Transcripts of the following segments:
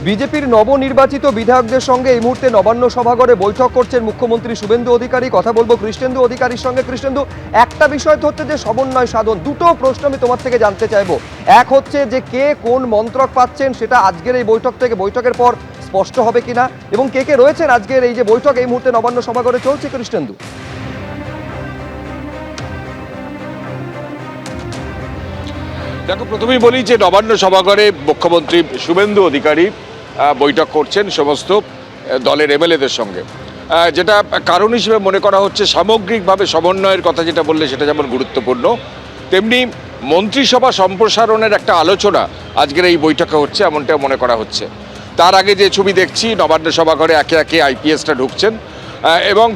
বিজেপির নবনির্বাচিত বিধায়কদের সঙ্গে এই মুহূর্তে নবান্ন সভাঘরে বৈঠক করছেন মুখ্যমন্ত্রী শুভেন্দু অধিকারী। কথা বলবো কৃষ্ণেন্দু অধিকারীর সঙ্গে। কৃষ্ণেন্দু, একটা বিষয় তো হচ্ছে যে সমন্বয় সাধন, দুটো প্রশ্ন আমি তোমার থেকে জানতে চাইবো। এক হচ্ছে যে কে কোন মন্ত্রক পাচ্ছেন সেটা আজকের এই বৈঠকের পর স্পষ্ট হবে কিনা, এবং কে কে রয়েছেন আজকের এই যে বৈঠক এই মুহূর্তে নবান্ন সভাঘরে চলছে। কৃষ্ণেন্দু, দেখো, প্রথমেই বলি যে নবান্ন সভাঘরে মুখ্যমন্ত্রী শুভেন্দু অধিকারী বৈঠক করছেন সমস্ত দলের এমএলএদের সঙ্গে। যেটা কারণ হিসেবে মনে করা হচ্ছে সামগ্রিকভাবে সমন্বয়ের কথা যেটা বললে সেটা যেমন গুরুত্বপূর্ণ, তেমনি মন্ত্রিসভা সম্প্রসারণের একটা আলোচনা আজকের এই বৈঠকে হচ্ছে এমনটা মনে করা হচ্ছে। তার আগে যে ছবি দেখছি, নবান্ন সভাঘরে একে একে আইপিএসটা ঢুকছেন এবং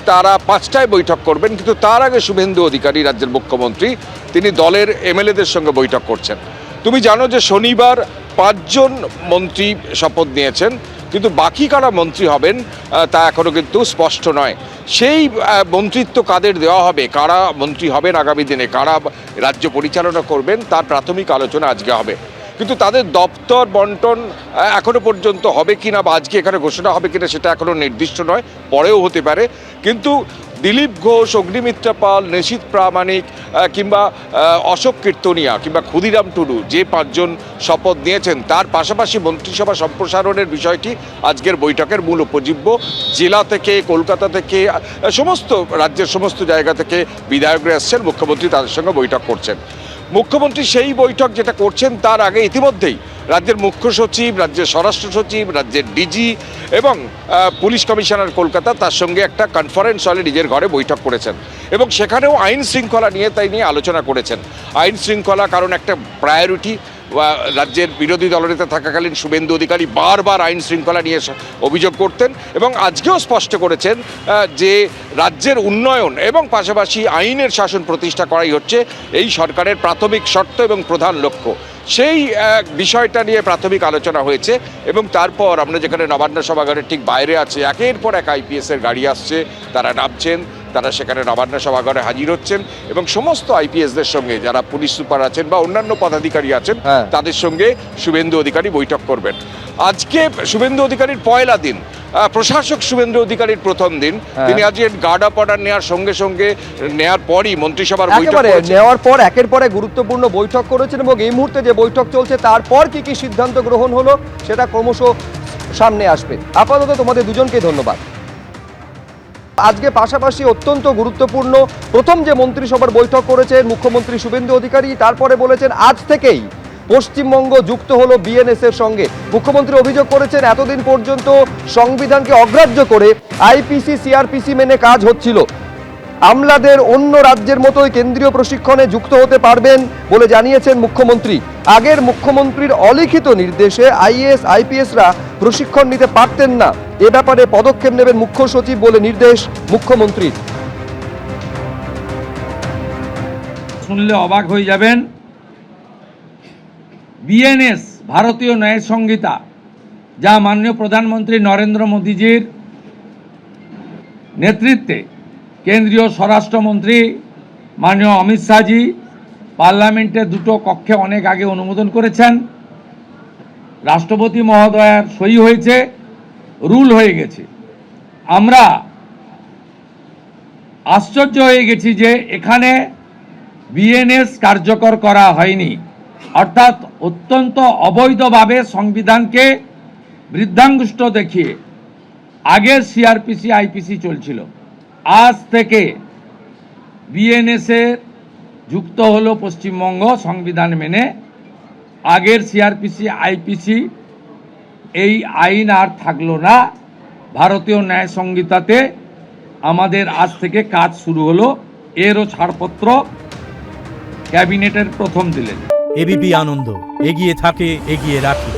তারা 5টায় বৈঠক করবেন, কিন্তু তার আগে শুভেন্দু অধিকারী রাজ্যের মুখ্যমন্ত্রী তিনি দলের এমএলএদের সঙ্গে বৈঠক করছেন। তুমি জানো যে শনিবার 5 জন মন্ত্রী শপথ নিয়েছেন, কিন্তু বাকি কারা মন্ত্রী হবেন তা এখনও কিন্তু স্পষ্ট নয়। সেই মন্ত্রিত্ব কাদের দেওয়া হবে, কারা মন্ত্রী হবেন আগামী দিনে, কারা রাজ্য পরিচালনা করবেন, তার প্রাথমিক আলোচনা আজকে হবে। কিন্তু তাদের দপ্তর বন্টন এখনো পর্যন্ত হবে কিনা বা আজকে এখানে ঘোষণা হবে কিনা সেটা এখনো নির্দিষ্ট নয়, পরেও হতে পারে। কিন্তু দিলীপ ঘোষ, অগ্নিমিত্রা পাল, নিশীথ প্রামাণিক কিংবা অশোক কীর্তনিয়া কিংবা ক্ষুদিরাম টুডু যে 5 জন শপথ নিয়েছেন, তার পাশাপাশি মন্ত্রিসভা সম্প্রসারণের বিষয়টি আজকের বৈঠকের মূল উপজীব্য। জেলা থেকে, কলকাতা থেকে, সমস্ত রাজ্যের সমস্ত জায়গা থেকে বিধায়করা এসছেন, মুখ্যমন্ত্রী তাদের সঙ্গে বৈঠক করছেন। মুখ্যমন্ত্রী সেই বৈঠক যেটা করছেন তার আগে ইতিমধ্যেই রাজ্যের মুখ্য সচিব, রাজ্যের স্বরাষ্ট্র সচিব, রাজ্যের ডিজি এবং পুলিশ কমিশনার কলকাতা তার সঙ্গে একটা কনফারেন্স হলে নিজের ঘরে বৈঠক করেছেন এবং সেখানেও আইন শৃঙ্খলা নিয়ে আলোচনা করেছেন। আইন শৃঙ্খলা কারণ একটা প্রায়োরিটি। রাজ্যের বিরোধী দলনেতা থাকাকালীন শুভেন্দু অধিকারী বারবার আইন শৃঙ্খলা নিয়ে অভিযোগ করতেন এবং আজকেও স্পষ্ট করেছেন যে রাজ্যের উন্নয়ন এবং পাশাপাশি আইনের শাসন প্রতিষ্ঠা করাই হচ্ছে এই সরকারের প্রাথমিক শর্ত এবং প্রধান লক্ষ্য। সেই বিষয়টা নিয়ে প্রাথমিক আলোচনা হয়েছে এবং তারপর আমরা যেখানে নবান্ন সভাঘরের ঠিক বাইরে আছে, একের পর এক আইপিএসের গাড়ি আসছে, তারা নামছেন, তারা সেখানে নবান্ন সভাঘরে হাজির হচ্ছেন এবং সমস্ত আইপিএসদের সঙ্গে যারা পুলিশ সুপার আছেন বা অন্যান্য পদাধিকারী আছেন তাদের সঙ্গে শুভেন্দু অধিকারী বৈঠক করবেন। আজকে শুভেন্দু অধিকারীর পয়লা দিন, প্রশাসক শুভেন্দু অধিকারীর প্রথম দিন। তিনি আজকে গার্ড অফ অর্ডার নেওয়ার পরই মন্ত্রিসভার বৈঠক নেওয়ার পর একের পর এক গুরুত্বপূর্ণ বৈঠক করেছেন এবং এই মুহূর্তে যে বৈঠক চলছে তারপর কি কি সিদ্ধান্ত গ্রহণ হলো সেটা ক্রমশ সামনে আসবে। আপাতত তোমাদের দুজনকে ধন্যবাদ। আজকে পাশাপাশি অত্যন্ত গুরুত্বপূর্ণ প্রথম যে মন্ত্রিসভার বৈঠক করেছেন মুখ্যমন্ত্রী শুভেন্দু অধিকারী, তারপরে বলেছেন আজ থেকেই পশ্চিমবঙ্গ যুক্ত হলো বিএনএস এর সঙ্গে। মুখ্যমন্ত্রী অভিযোগ করেছেন এতদিন পর্যন্ত সংবিধানকে অগ্রাহ্য করে আইপিসি সিআরপিসি মেনে কাজ হচ্ছিল। আমলাদের অন্য রাজ্যের মতোই কেন্দ্রীয় প্রশিক্ষণে যুক্ত হতে পারবেন বলে জানিয়েছেন মুখ্যমন্ত্রী। আগের মুখ্যমন্ত্রীর অলিখিত নির্দেশে আইএএস আইপিএসরা প্রশিক্ষণ নিতে পারতেন না, এ ব্যাপারে পদক্ষেপ নেবেন মুখ্য সচিব বলে নির্দেশ মুখ্যমন্ত্রীর। শুনলে অবাক হয়ে যাবেন, বিএনএস ভারতীয় ন্যায় সংহিতা, যা মাননীয় প্রধানমন্ত্রী নরেন্দ্র মোদীজির নেতৃত্বে কেন্দ্রীয় স্বরাষ্ট্রমন্ত্রী মাননীয় অমিত শাহজি পার্লামেন্টে 2টো কক্ষে অনেক আগে অনুমোদন করেছেন, রাষ্ট্রপতি মহোদয়ের সই হয়েছে, রুল হয়ে গেছে। আমরা আশ্চর্য হয়ে গেছি যে এখানে বিএনএস কার্যকর করা হয়নি, অর্থাৎ অত্যন্ত অবৈধভাবে সংবিধানকে বৃদ্ধাঙ্গুষ্ঠ দেখিয়ে আগের সিআরপিসি আইপিসি চলছিল। আজ থেকে বিএনএসের যুক্ত হলো পশ্চিমবঙ্গ সংবিধান মেনে। আগের সিআরপিসি আইপিসি এই আইন আর থাকলো না। ভারতীয় ন্যায় সংহিতাতে আমাদের আজ থেকে কাজ শুরু হলো। এরও ছাড়পত্র ক্যাবিনেটের প্রথম দিলেন। এবিপি আনন্দ, এগিয়ে থাকে, এগিয়ে রাখে।